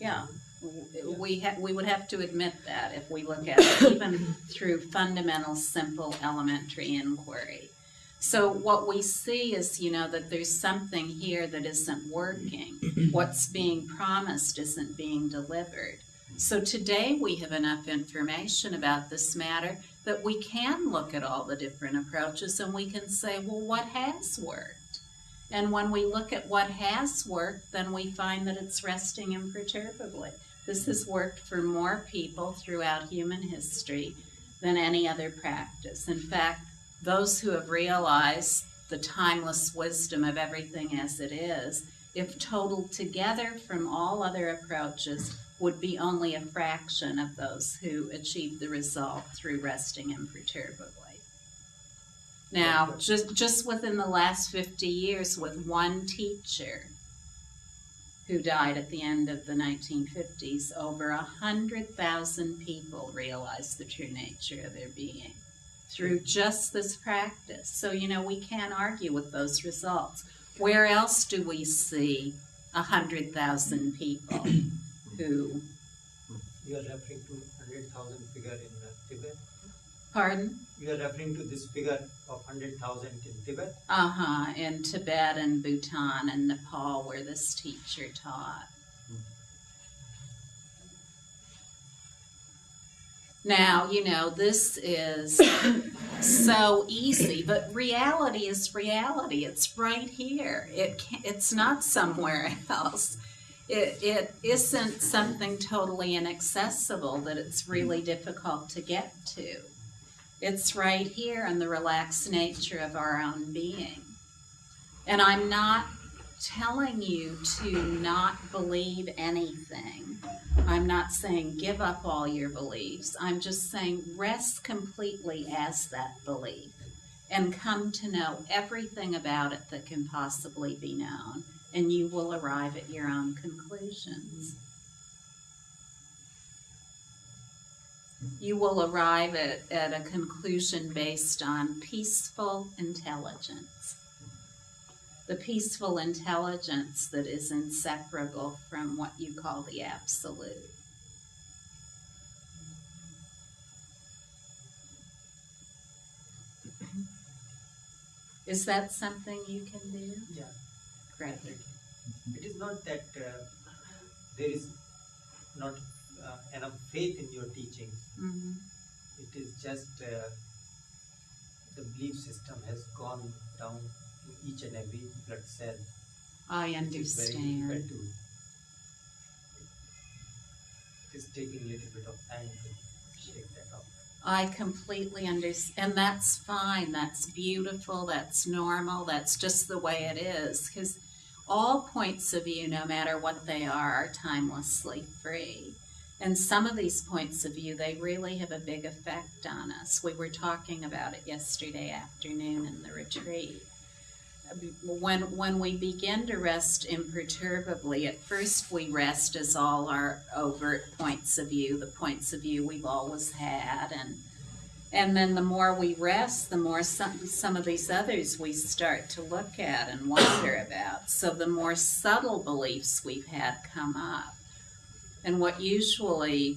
Yeah, we would have to admit that if we look at it even through fundamental, simple, elementary inquiry. So what we see is, that there's something here that isn't working. What's being promised isn't being delivered. So today we have enough information about this matter that we can look at all the different approaches and we can say, well, what has worked? And when we look at what has worked, then we find that it's resting imperturbably. This has worked for more people throughout human history than any other practice. In fact, those who have realized the timeless wisdom of everything as it is, if totaled together from all other approaches, would be only a fraction of those who achieved the result through resting imperturbably. Now, just within the last 50 years, with one teacher who died at the end of the 1950s, over 100,000 people realized the true nature of their being through just this practice. So, we can't argue with those results. Where else do we see 100,000 people who... You are referring to 100,000 figure in Tibet? Pardon? You are referring to this figure of 100,000 in Tibet? In Tibet and Bhutan and Nepal, where this teacher taught. Now, this is so easy, but reality is reality. It's right here. It's not somewhere else. It isn't something totally inaccessible that it's really difficult to get to. It's right here in the relaxed nature of our own being. And I'm not telling you to not believe anything. I'm not saying give up all your beliefs. I'm just saying rest completely as that belief and come to know everything about it that can possibly be known, and you will arrive at your own conclusions. You will arrive at a conclusion based on peaceful intelligence. The peaceful intelligence that is inseparable from what you call the absolute. Is that something you can do? Yeah. Great. It is not that there is not enough faith in your teachings. Mm-hmm. It is just the belief system has gone down in each and every blood cell. I It is very understand. difficult to. It is taking a little bit of time to shake that off. I completely understand, and that's fine, that's beautiful, that's normal, that's just the way it is, because all points of view, no matter what they are timelessly free. And some of these points of view, they really have a big effect on us. We were talking about it yesterday afternoon in the retreat. When we begin to rest imperturbably, at first we rest as all our overt points of view, the points of view we've always had, And then the more we rest, the more some of these others we start to look at and wonder about. So the more subtle beliefs we've had come up. And what usually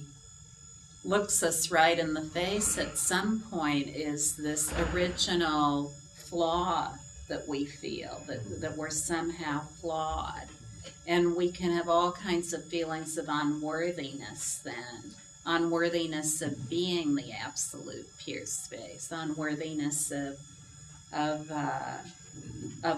looks us right in the face at some point is this original flaw that we feel, that we're somehow flawed. And we can have all kinds of feelings of unworthiness then. Unworthiness of being the absolute pure space, unworthiness of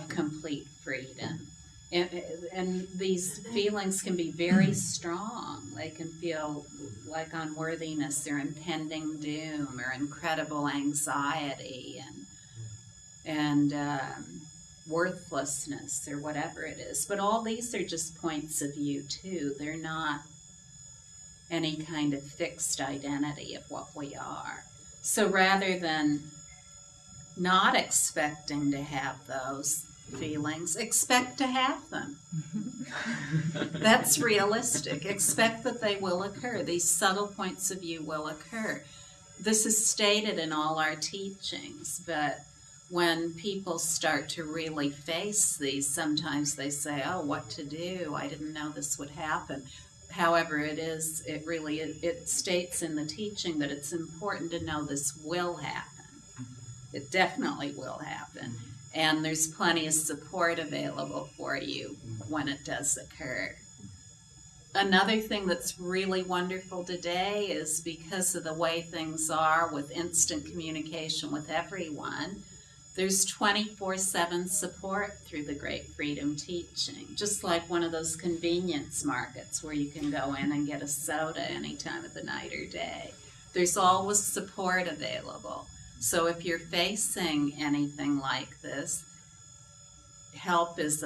complete freedom. And these feelings can be very strong. They can feel like unworthiness or impending doom or incredible anxiety and worthlessness or whatever it is. But all these are just points of view too. They're not any kind of fixed identity of what we are. So rather than not expecting to have those feelings, expect to have them. That's realistic. Expect that they will occur. These subtle points of view will occur. This is stated in all our teachings, but when people start to really face these, sometimes they say, oh, what to do? I didn't know this would happen. However, it states in the teaching that it's important to know this will happen. It definitely will happen. And there's plenty of support available for you when it does occur. Another thing that's really wonderful today is because of the way things are with instant communication with everyone, there's 24/7 support through the Great Freedom Teaching, just like one of those convenience markets where you can go in and get a soda any time of the night or day. There's always support available. So if you're facing anything like this, help is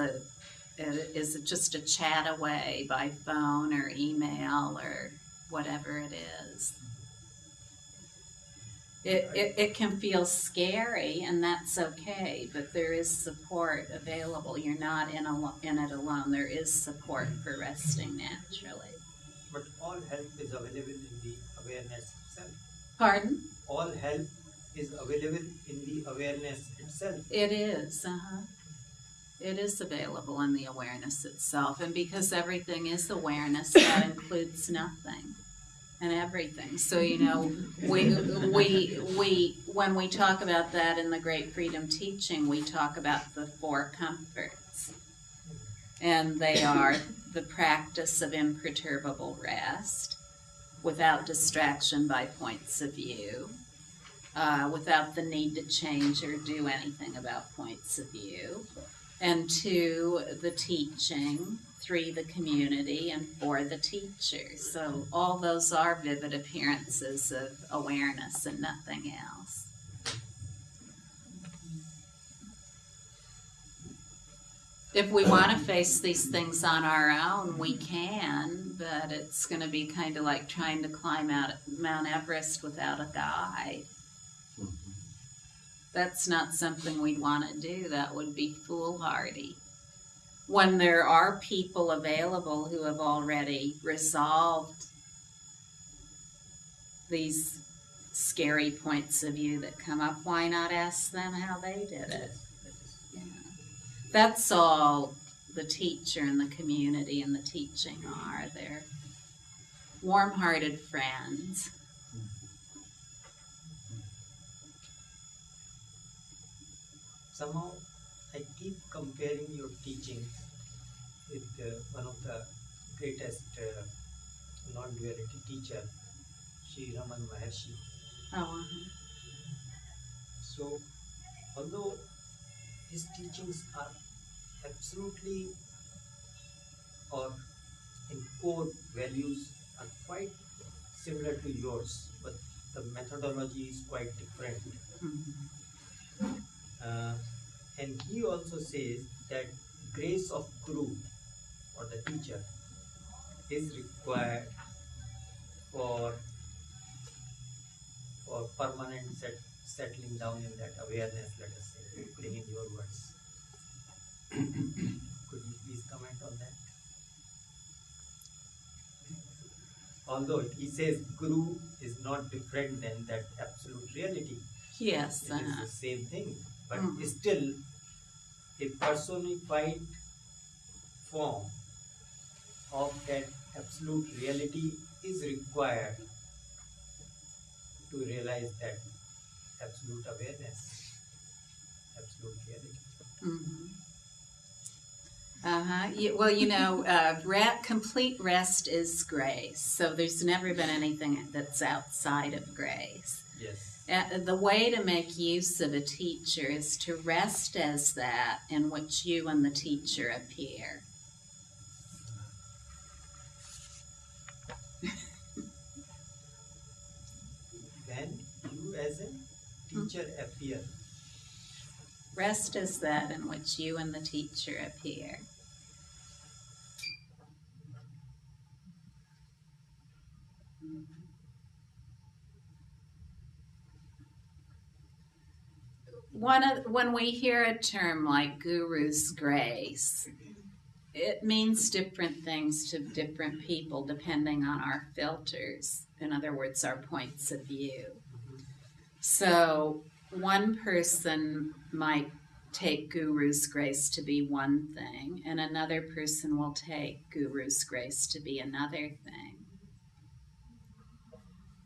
just a chat away by phone or email or whatever it is. It can feel scary, and that's okay, but there is support available. You're not in it alone. There is support for resting naturally. But all help is available in the awareness itself. Pardon? All help is available in the awareness itself. It is, It is available in the awareness itself, and because everything is awareness, that includes nothing and everything. So we when we talk about that in the Great Freedom Teaching, we talk about the 4 comforts, and they are the practice of imperturbable rest, without distraction by points of view, without the need to change or do anything about points of view. And 2, the teaching, 3, the community, and 4, the teacher. So all those are vivid appearances of awareness and nothing else. If we want to face these things on our own, we can, but it's going to be kind of like trying to climb out Mount Everest without a guide. That's not something we'd want to do. That would be foolhardy. When there are people available who have already resolved these scary points of view that come up, why not ask them how they did it? Yeah. That's all the teacher and the community and the teaching are. They're warm-hearted friends. Somehow, I keep comparing your teachings with one of the greatest non-duality teacher, Sri Raman Maharshi. Oh, So, although his teachings are absolutely, or in core values, are quite similar to yours, but the methodology is quite different. And he also says that grace of Guru or the teacher is required for permanent settling down in that awareness, let us say, putting in your words. Could you please comment on that? although he says Guru is not different than that absolute reality. Yes. It is the same thing. But Mhm. still, a personified form of that absolute reality is required to realize that absolute awareness, absolute reality. Mhm. Well, complete rest is grace. So there's never been anything that's outside of grace. Yes. The way to make use of a teacher is to rest as that in which you and the teacher appear. Then you as a teacher appear. Rest as that in which you and the teacher appear. When we hear a term like Guru's grace, it means different things to different people depending on our filters. In other words, our points of view. So one person might take Guru's grace to be one thing, and another person will take Guru's grace to be another thing.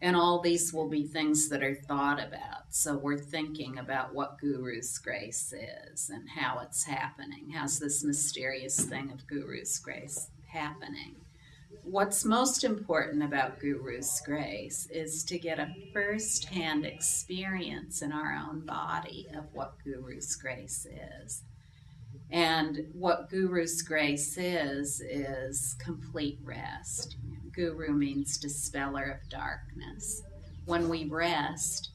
And all these will be things that are thought about. So we're thinking about what Guru's grace is and how it's happening. How's this mysterious thing of Guru's grace happening? What's most important about Guru's grace is to get a first-hand experience in our own body of what Guru's grace is. And what Guru's grace is complete rest. Guru means dispeller of darkness. When we rest,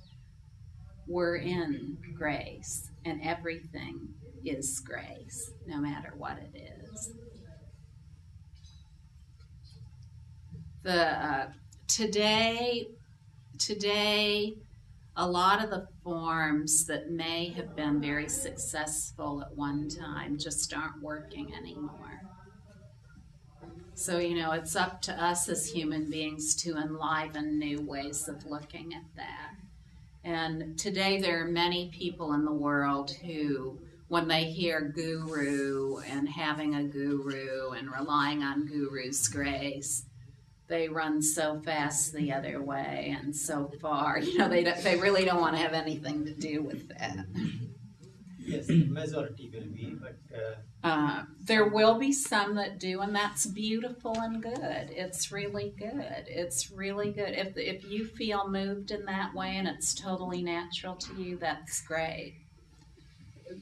we're in grace, and everything is grace, no matter what it is. Today, a lot of the forms that may have been very successful at one time just aren't working anymore. So, it's up to us as human beings to enliven new ways of looking at that. And today there are many people in the world who, when they hear Guru and having a Guru and relying on Guru's grace, they run so fast the other way and so far. They really don't want to have anything to do with that. Yes, the majority will be, but... there will be some that do, and that's beautiful and good. It's really good. It's really good. If you feel moved in that way and it's totally natural to you, that's great.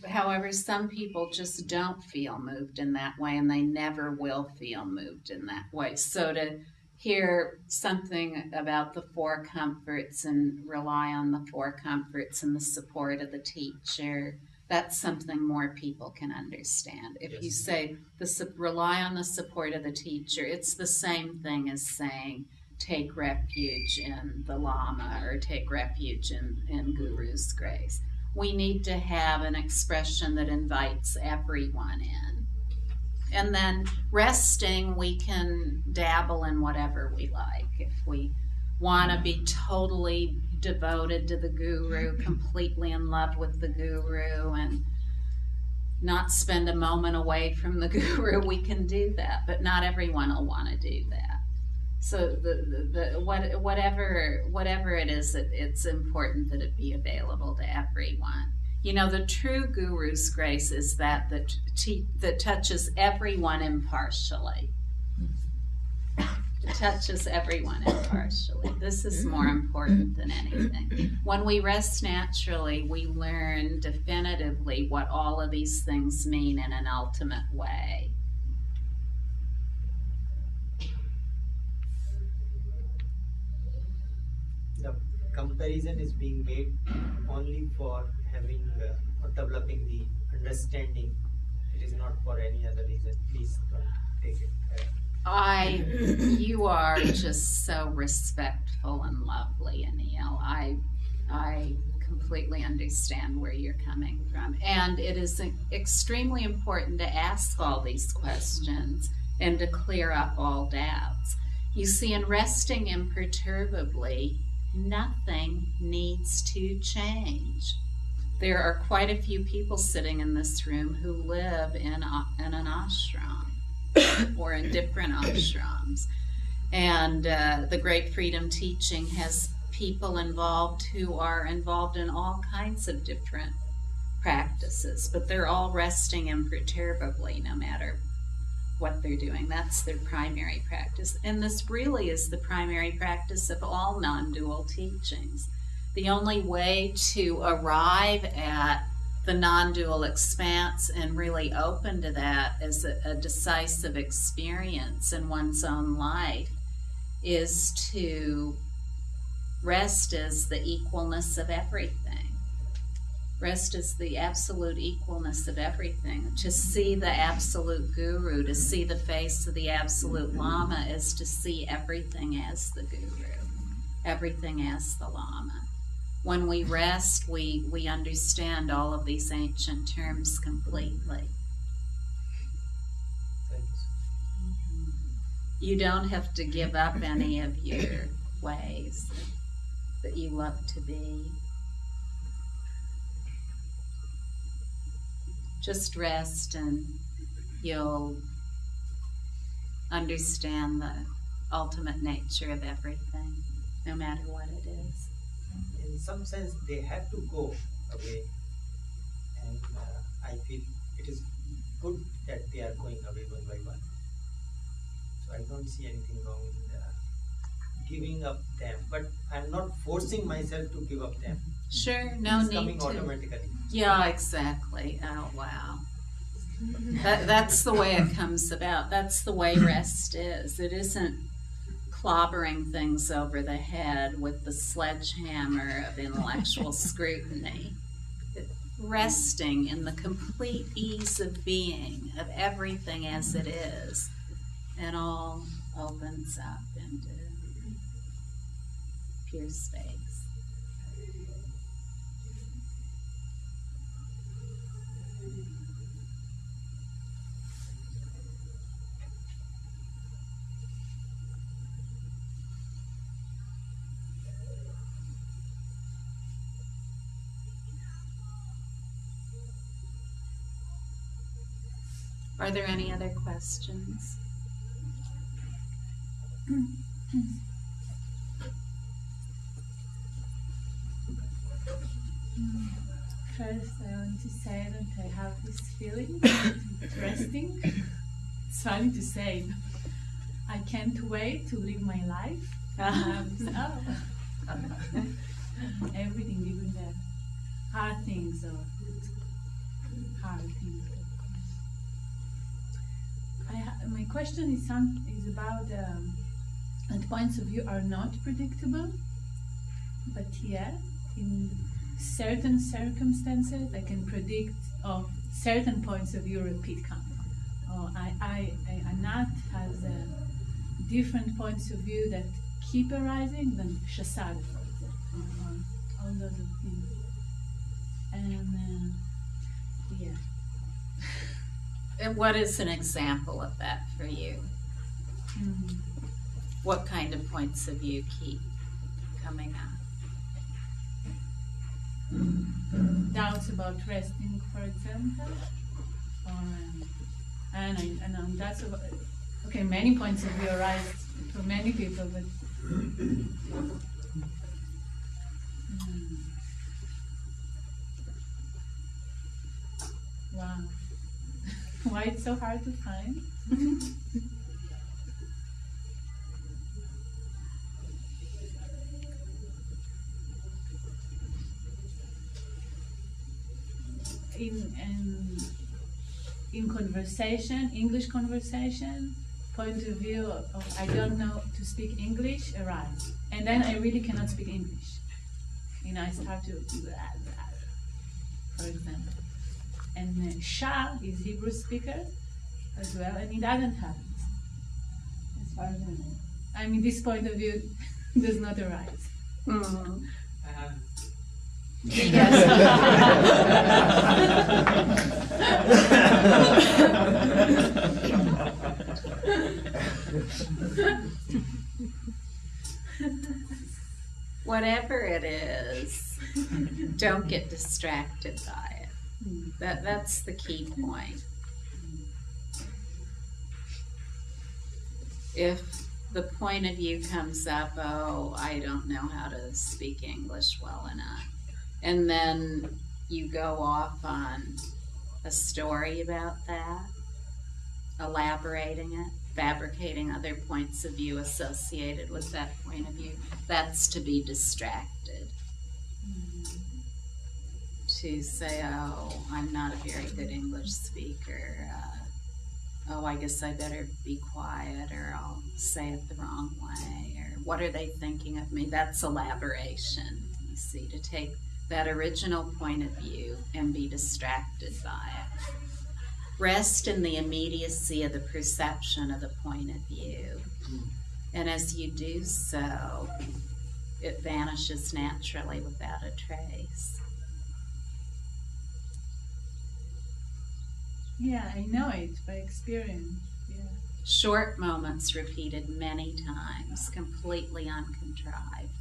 However, some people just don't feel moved in that way, and they never will feel moved in that way. So to hear something about the four comforts and rely on the four comforts and the support of the teacher, that's something more people can understand. If you say rely on the support of the teacher, it's the same thing as saying take refuge in the Lama or take refuge in Guru's grace. We need to have an expression that invites everyone in. And then resting, we can dabble in whatever we like. If we want to be totally devoted to the Guru, completely in love with the Guru, and not spend a moment away from the Guru, we can do that. But not everyone will want to do that. So whatever it is, it's important that it be available to everyone. The true Guru's grace is that touches everyone impartially. It touches everyone impartially. This is more important than anything. When we rest naturally, we learn definitively what all of these things mean in an ultimate way. The comparison is being made only for having or developing the understanding. It is not for any other reason. Please don't take it. You are just so respectful and lovely, Anil. I completely understand where you're coming from. And it is extremely important to ask all these questions and to clear up all doubts. You see, in resting imperturbably, nothing needs to change. There are quite a few people sitting in this room who live in an ashram or in different ashrams. And the Great Freedom Teaching has people involved who are involved in all kinds of different practices, but they're all resting imperturbably no matter what they're doing. That's their primary practice. And this really is the primary practice of all non-dual teachings. The only way to arrive at the non-dual expanse and really open to that as a decisive experience in one's own life is to rest as the equalness of everything. Rest is the absolute equalness of everything. To see the absolute guru, to see the face of the absolute lama, is to see everything as the guru, everything as the lama. When we rest, we understand all of these ancient terms completely. You don't have to give up any of your ways that you love to be. Just rest and you'll understand the ultimate nature of everything, no matter what it is. In some sense, they have to go away, and I feel it is good that they are going away one by one. So I don't see anything wrong in giving up them, but I'm not forcing myself to give up them. Sure, no It's need coming to. automatically. Yeah, exactly. Oh, wow. That's the way it comes about. That's the way rest is. It isn't clobbering things over the head with the sledgehammer of intellectual scrutiny. Resting in the complete ease of being, of everything as it is, and all opens up into pure space. Are there any other questions? First, I want to say that I have this feeling resting. It's funny to say. I can't wait to live my life. Everything, even the hard things or hard things. My question is about that points of view are not predictable, but yet in certain circumstances I can predict of certain points of view repeat coming. Anat has different points of view that keep arising than Shasad, for example, all those things. And yeah. And what is an example of that for you? Mm. What kind of points of view keep coming up? Doubts about resting, for example, and that's about, okay. Many points of view arise for many people, but wow, why it's so hard to find? In conversation, English conversation, point of view of I don't know to speak English arise, and then I really cannot speak English. I start to do that, for example. And Shah is Hebrew speaker as well, and it doesn't happen as far as I know. I mean, this point of view does not arise. Mm-hmm. Whatever it is, don't get distracted by it. That's the key point. If the point of view comes up, oh, I don't know how to speak English well enough, and then you go off on a story about that, elaborating it, fabricating other points of view associated with that point of view, that's to be distracted. To say, oh, I'm not a very good English speaker, oh, I guess I better be quiet, or I'll say it the wrong way, or what are they thinking of me? That's elaboration, you see, to take that original point of view and be distracted by it. Rest in the immediacy of the perception of the point of view. And as you do so, it vanishes naturally without a trace. Yeah, I know it by experience. Yeah. Short moments repeated many times, completely uncontrived,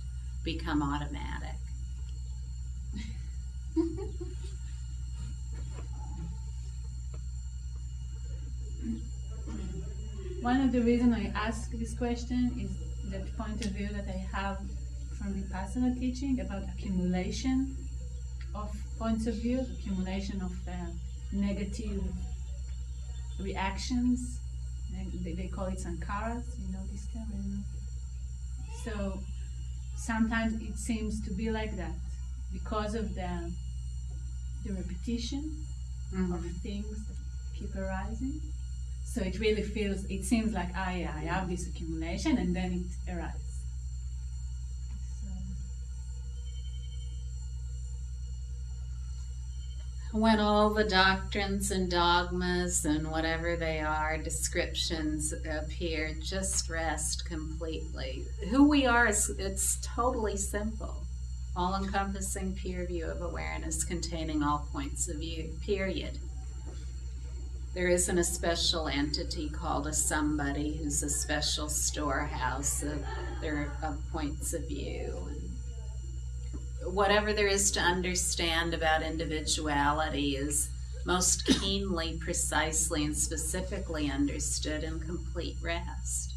become automatic. One of the reasons I ask this question is that point of view that I have from Vipassana teaching about accumulation of points of view, accumulation of negative reactions. They call it sankharas, you know this term, you know? So sometimes it seems to be like that because of the repetition of things that keep arising. So it really feels, it seems like, I have this accumulation, and then it arises. So. When all the doctrines and dogmas and whatever they are, descriptions appear, just rest completely. Who we are, it's totally simple. All-encompassing pure view of awareness containing all points of view, period. There isn't a special entity called a somebody who's a special storehouse of points of view. And whatever there is to understand about individuality is most keenly, precisely, and specifically understood in complete rest.